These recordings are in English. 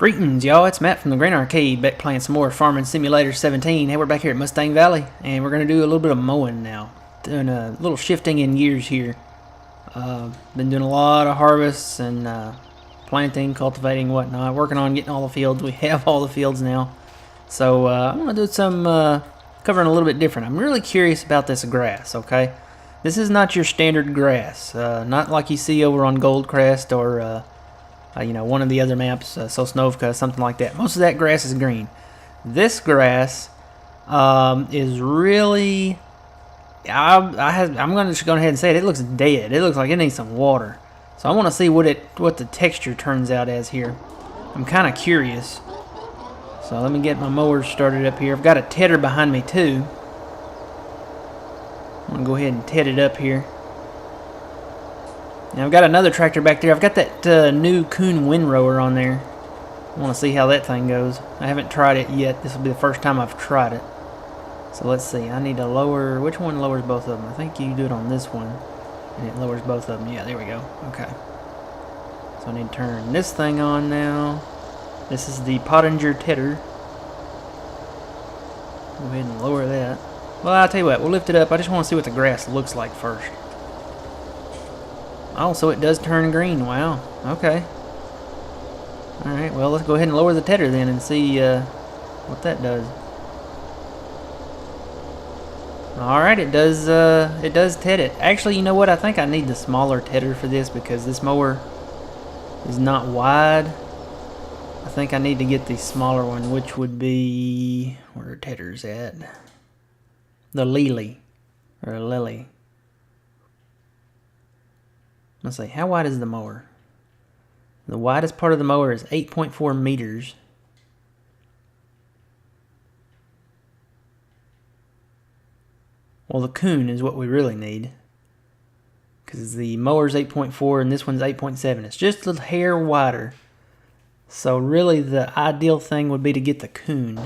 Greetings, y'all. It's Matt from the Grand Arcade, back playing some more Farming Simulator 17. Hey, we're back here at Mustang Valley, and we're going to do a little bit of mowing now. Doing a little shifting in gears here. Been doing a lot of harvests and planting, cultivating, whatnot. Working on getting all the fields. We have all the fields now. So I'm going to do some covering a little bit different. I'm really curious about this grass, okay? This is not your standard grass. Not like you see over on Goldcrest or... one of the other maps, Sosnovka, something like that. Most of that grass is green. This grass is really... I'm going to go ahead and say it. It looks dead. It looks like it needs some water. So I want to see what the texture turns out as here. I'm kind of curious. So let me get my mower started up here. I've got a tedder behind me too. I'm going to go ahead and ted it up here. Now I've got another tractor back there. I've got that new Kuhn windrower on there. I want to see how that thing goes. I haven't tried it yet. This will be the first time I've tried it. So let's see. I need to lower... Which one lowers both of them? I think you do it on this one. And it lowers both of them. Yeah, there we go. Okay. So I need to turn this thing on now. This is the Pottinger tedder. Go ahead and lower that. Well, I'll tell you what. We'll lift it up. I just want to see what the grass looks like first. Oh, so it does turn green. Wow. Okay. Alright, well, let's go ahead and lower the tedder then and see what that does. Alright, it does ted it. Actually, you know what? I think I need the smaller tedder for this because this mower is not wide. I think I need to get the smaller one, which would be... Where are tedders at? The Lily. Or Lily. Let's see, how wide is the mower? The widest part of the mower is 8.4 meters. Well, the Kuhn is what we really need. Because the mower's 8.4 and this one's 8.7. It's just a little hair wider. So really the ideal thing would be to get the Kuhn.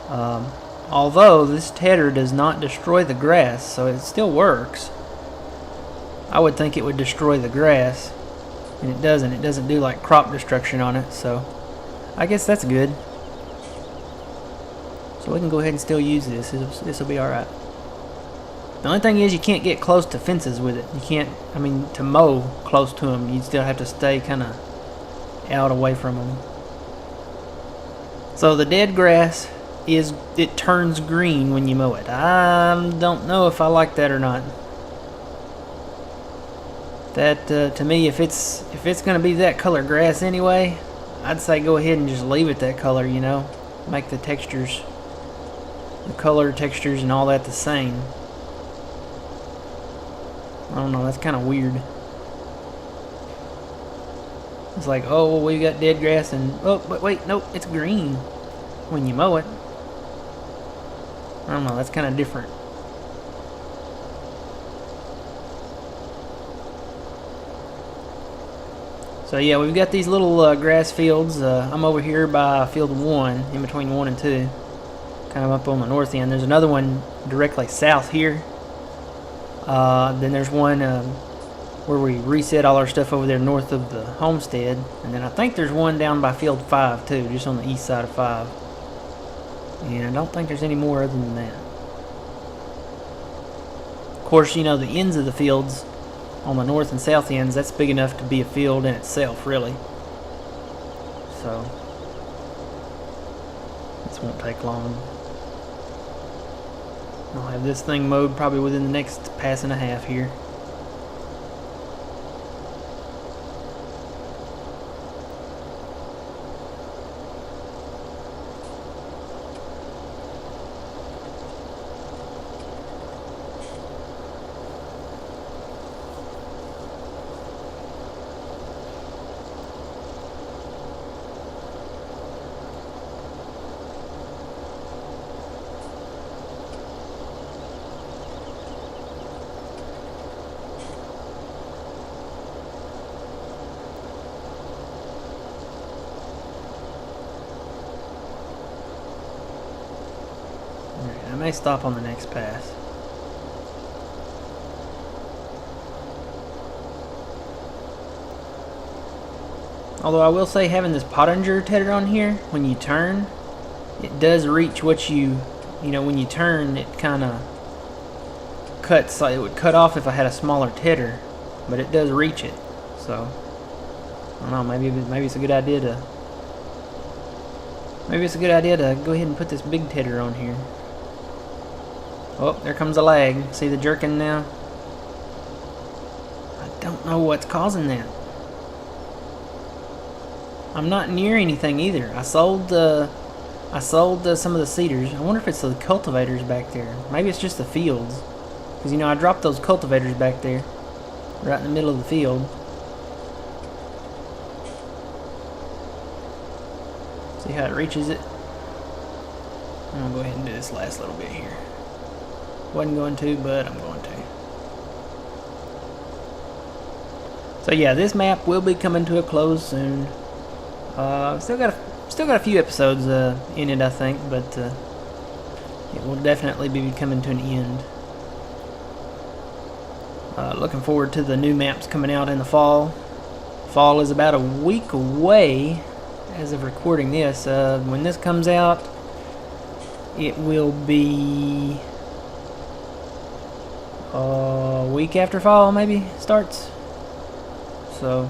Although this tedder does not destroy the grass, so it still works. I would think it would destroy the grass, and it doesn't. It doesn't do like crop destruction on it, so I guess that's good. So we can go ahead and still use this. This will be alright. The only thing is you can't get close to fences with it. You can't, to mow close to them, you still have to stay kind of out away from them. So the dead grass, it turns green when you mow it. I don't know if I like that or not. That to me, if it's gonna be that color grass anyway, I'd say go ahead and just leave it that color. Make the textures, the color textures, and all that the same. I don't know. That's kind of weird. It's like, oh, well, we got dead grass, and oh, but wait, nope, it's green when you mow it. I don't know. That's kind of different. So yeah, we've got these little grass fields. I'm over here by field 1, in between 1 and 2. Kind of up on the north end. There's another one directly south here. Then there's one where we reset all our stuff over there north of the homestead. And then I think there's one down by field 5 too, just on the east side of 5. And I don't think there's any more other than that. Of course, the ends of the fields on the north and south ends, that's big enough to be a field in itself, really. So this won't take long. I'll have this thing mowed probably within the next pass and a half here. I may stop on the next pass. Although I will say having this Pottinger tether on here, when you turn, it does reach what you know, when you turn, it kind of cuts. It would cut off if I had a smaller tether, but it does reach it. So I don't know. Maybe it's a good idea to. Maybe it's a good idea to go ahead and put this big tether on here. Oh, there comes a lag. See the jerking now? I don't know what's causing that. I'm not near anything either. I sold some of the cedars. I wonder if it's the cultivators back there. Maybe it's just the fields. Because, you know, I dropped those cultivators back there. Right in the middle of the field. See how it reaches it? I'm going to go ahead and do this last little bit here. Wasn't going to, but I'm going to. So yeah, this map will be coming to a close soon. Still got a few episodes in it, I think, but it will definitely be coming to an end. Looking forward to the new maps coming out in the fall. Fall is about a week away as of recording this. When this comes out, it will be a week after fall, maybe starts. So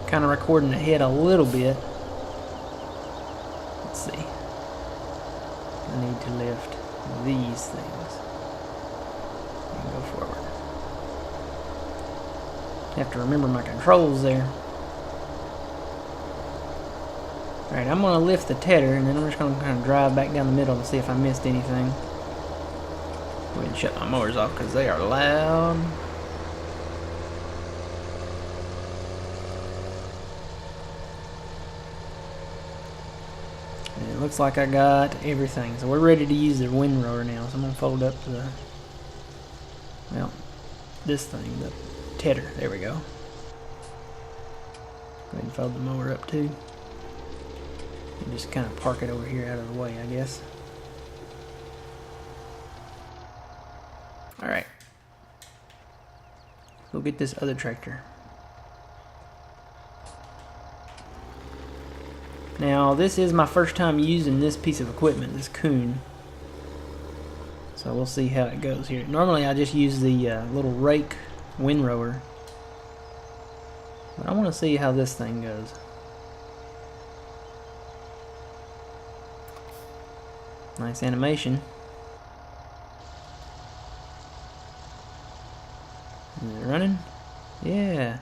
kind of recording ahead a little bit. Let's see. I need to lift these things and go forward. Have to remember my controls there. Alright, I'm going to lift the tether and then I'm just going to kind of drive back down the middle to see if I missed anything. Go ahead and shut my mowers off because they are loud. And it looks like I got everything. So we're ready to use the windrower now. So I'm going to fold up the, well, this thing, the tether. There we go. Go ahead and fold the mower up too. And just kind of park it over here out of the way, I guess. Alright. Go get this other tractor. Now, this is my first time using this piece of equipment, this Coon. So we'll see how it goes here. Normally I just use the little rake windrower. But I want to see how this thing goes. Nice animation. Is it running? Yeah.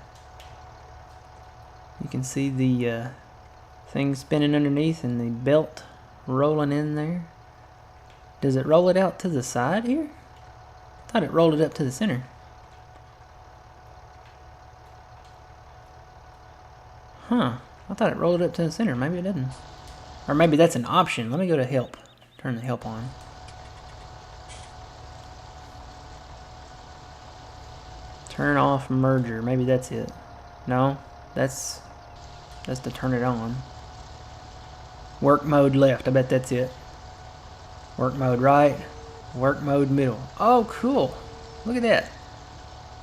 You can see the thing spinning underneath and the belt rolling in there. Does it roll it out to the side here? I thought it rolled it up to the center. Huh. I thought it rolled it up to the center. Maybe it didn't. Or maybe that's an option. Let me go to help. Turn the help on. Turn off merger. Maybe that's it. No, that's to turn it on. Work mode left. I bet that's it. Work mode right. Work mode middle. Oh, cool. Look at that.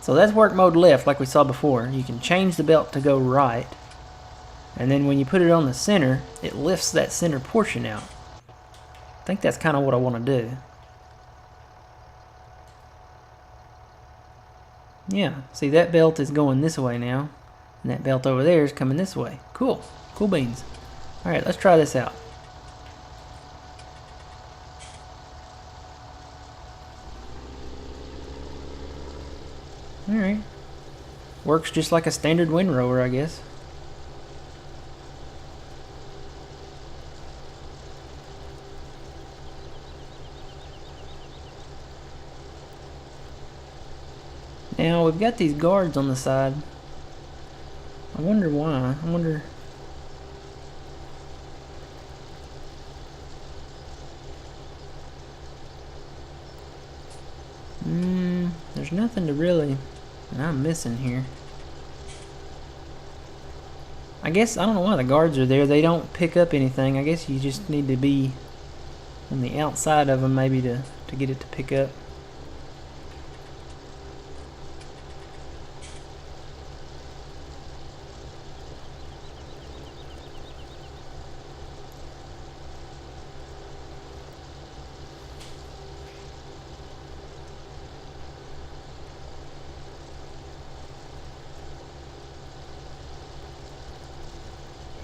So that's work mode left like we saw before. You can change the belt to go right. And then when you put it on the center, it lifts that center portion out. I think that's kind of what I want to do. Yeah, see that belt is going this way now. And that belt over there is coming this way. Cool. Cool beans. Alright, let's try this out. Alright. Works just like a standard windrower, I guess. Now, we've got these guards on the side. I wonder why. I wonder... There's nothing to really... And I'm missing here. I guess, I don't know why the guards are there. They don't pick up anything. I guess you just need to be on the outside of them maybe to get it to pick up.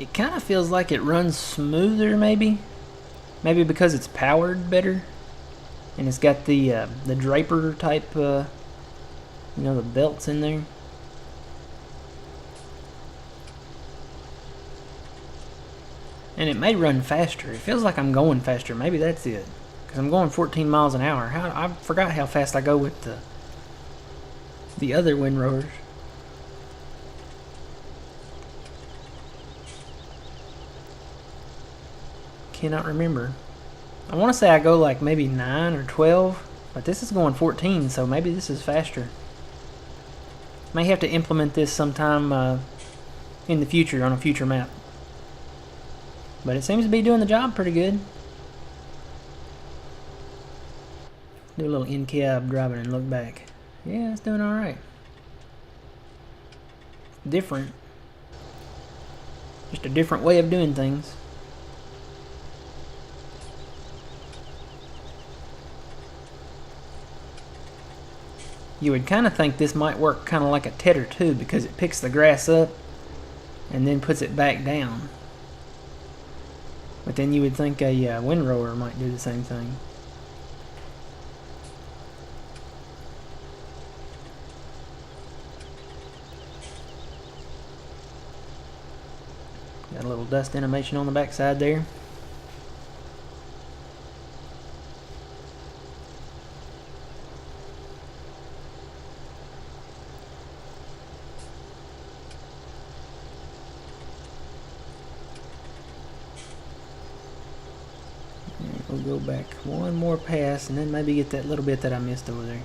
it kind of feels like it runs smoother, maybe because it's powered better, and it's got the draper type, the belts in there. And it may run faster. It feels like I'm going faster. Maybe that's it, because I'm going 14 miles an hour. I forgot how fast I go with the other windrowers. Cannot remember. I want to say I go like maybe 9 or 12, but this is going 14, so maybe this is faster. May have to implement this sometime in the future on a future map. But it seems to be doing the job pretty good. Do a little in-cab driving and look back. Yeah, it's doing alright. Different. Just a different way of doing things. You would kind of think this might work kind of like a tedder too, because it picks the grass up and then puts it back down. But then you would think a windrower might do the same thing. Got a little dust animation on the backside there. We'll go back one more pass and then maybe get that little bit that I missed over there.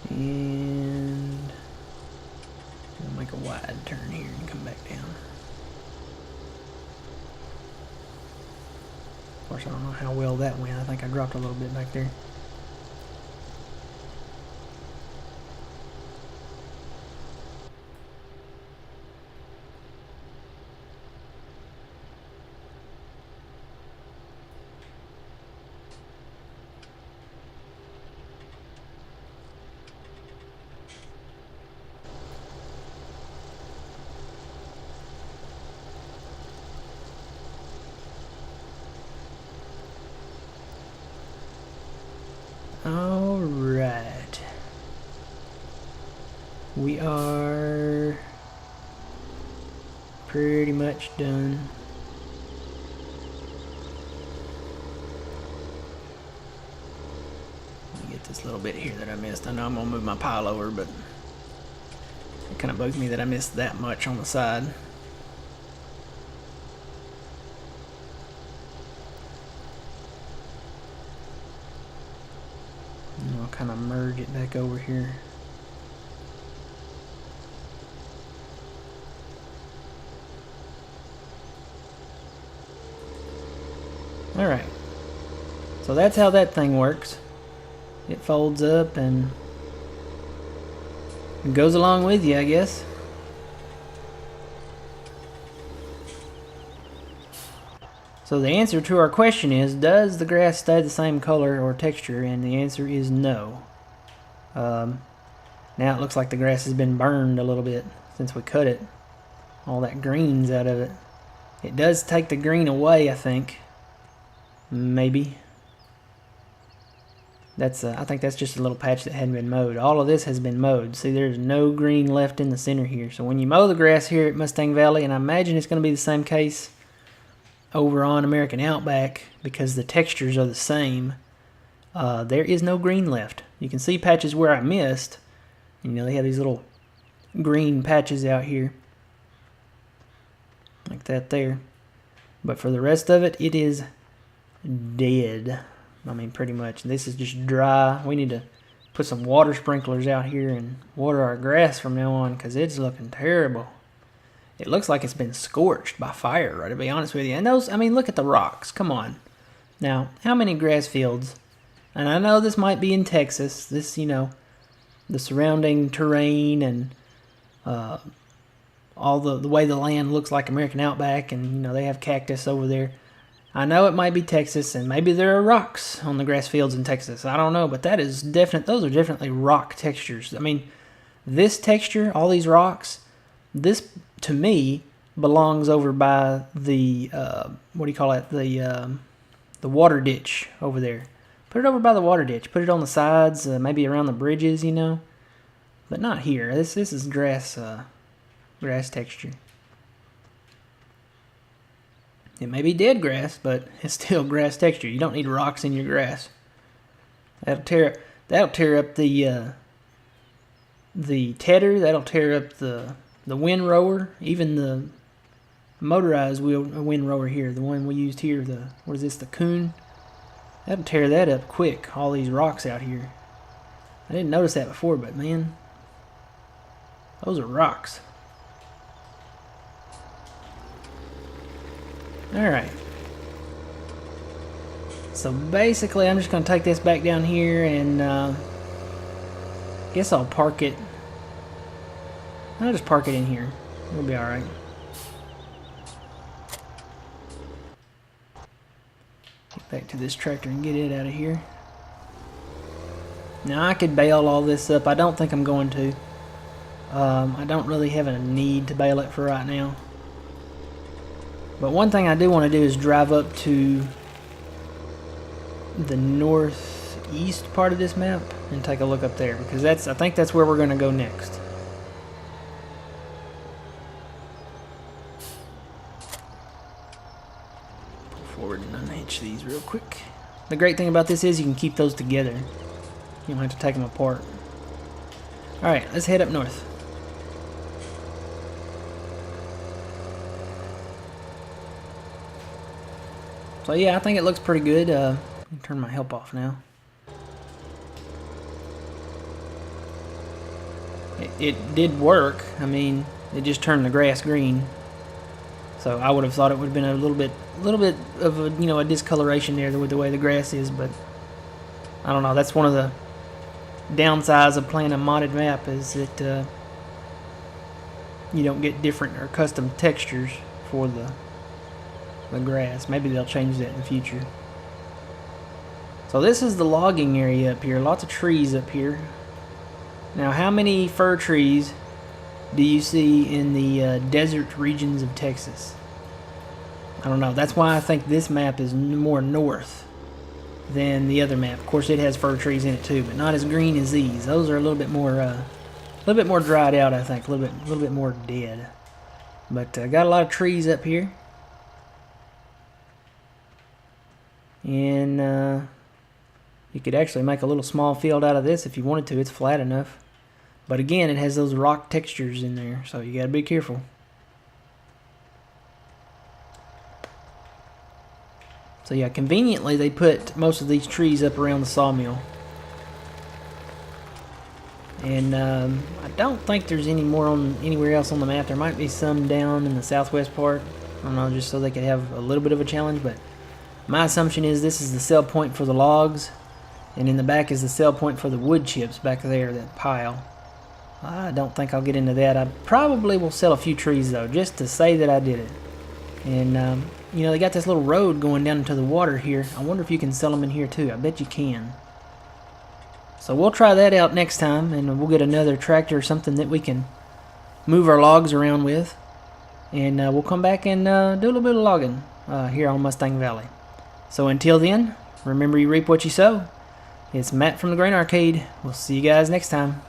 And we'll make a wide turn here and come back down. Of course, I don't know how well that went. I think I dropped a little bit back there. Alright. We are pretty much done. Let me get this little bit here that I missed. I know I'm gonna move my pile over, but it kind of bugs me that I missed that much on the side. And I'll kind of merge it back over here. Alright, so that's how that thing works. It folds up and goes along with you, I guess. So the answer to our question is, does the grass stay the same color or texture? And the answer is no. Now it looks like the grass has been burned a little bit since we cut it. All that green's out of it. It does take the green away, I think. Maybe. That's I think that's just a little patch that hadn't been mowed. All of this has been mowed. See, there's no green left in the center here. So when you mow the grass here at Mustang Valley, and I imagine it's going to be the same case over on American Outback because the textures are the same, there is no green left. You can see patches where I missed. You know, they have these little green patches out here. Like that there. But for the rest of it, it is dead. I mean, pretty much. This is just dry. We need to put some water sprinklers out here and water our grass from now on because it's looking terrible. It looks like it's been scorched by fire, right, to be honest with you. And those, I mean, look at the rocks. Come on. Now, how many grass fields? And I know this might be in Texas. This, you know, the surrounding terrain and all the way the land looks like American Outback, and, you know, they have cactus over there. I know it might be Texas, and maybe there are rocks on the grass fields in Texas. I don't know, but that is definite. Those are definitely rock textures. I mean, this texture, all these rocks, this, to me, belongs over by the what do you call it? The water ditch over there. Put it over by the water ditch. Put it on the sides, maybe around the bridges, you know. But not here. This is grass texture. It may be dead grass, but it's still grass texture. You don't need rocks in your grass. That'll tear up the tedder. That'll tear up the windrower. Even the motorized windrower here, the one we used here. What is this? The Coon. That'll tear that up quick. All these rocks out here. I didn't notice that before, but man, those are rocks. Alright. So basically I'm just going to take this back down here and guess I'll park it. I'll just park it in here. It'll be alright. Get back to this tractor and get it out of here. Now I could bale all this up. I don't think I'm going to. I don't really have a need to bale it for right now. But one thing I do want to do is drive up to the northeast part of this map and take a look up there, because I think that's where we're going to go next. Pull forward and unhitch these real quick. The great thing about this is you can keep those together. You don't have to take them apart. Alright, let's head up north. So yeah, I think it looks pretty good. Let me turn my help off now. It did work. I mean, it just turned the grass green. So I would have thought it would have been a little bit of a, you know, a discoloration there with the way the grass is, but I don't know. That's one of the downsides of playing a modded map, is that you don't get different or custom textures for the grass. Maybe they'll change that in the future. So this is the logging area up here. Lots of trees up here. Now, how many fir trees do you see in the desert regions of Texas? I don't know. That's why I think this map is more north than the other map. Of course, it has fir trees in it too, but not as green as these. Those are a little bit more dried out, I think. A little bit more dead. But got a lot of trees up here. And you could actually make a little small field out of this if you wanted to. It's flat enough. But again, it has those rock textures in there, so you gotta be careful. So yeah, conveniently they put most of these trees up around the sawmill. And I don't think there's any more on anywhere else on the map. There might be some down in the southwest part. I don't know, just so they could have a little bit of a challenge, but my assumption is this is the sell point for the logs, and in the back is the sell point for the wood chips back there, that pile. I don't think I'll get into that. I probably will sell a few trees though, just to say that I did it. And you know, they got this little road going down into the water here. I wonder if you can sell them in here too. I bet you can. So we'll try that out next time, and we'll get another tractor or something that we can move our logs around with. And we'll come back and do a little bit of logging here on Mustang Valley. So until then, remember, you reap what you sow. It's Matt from the Grain Arcade. We'll see you guys next time.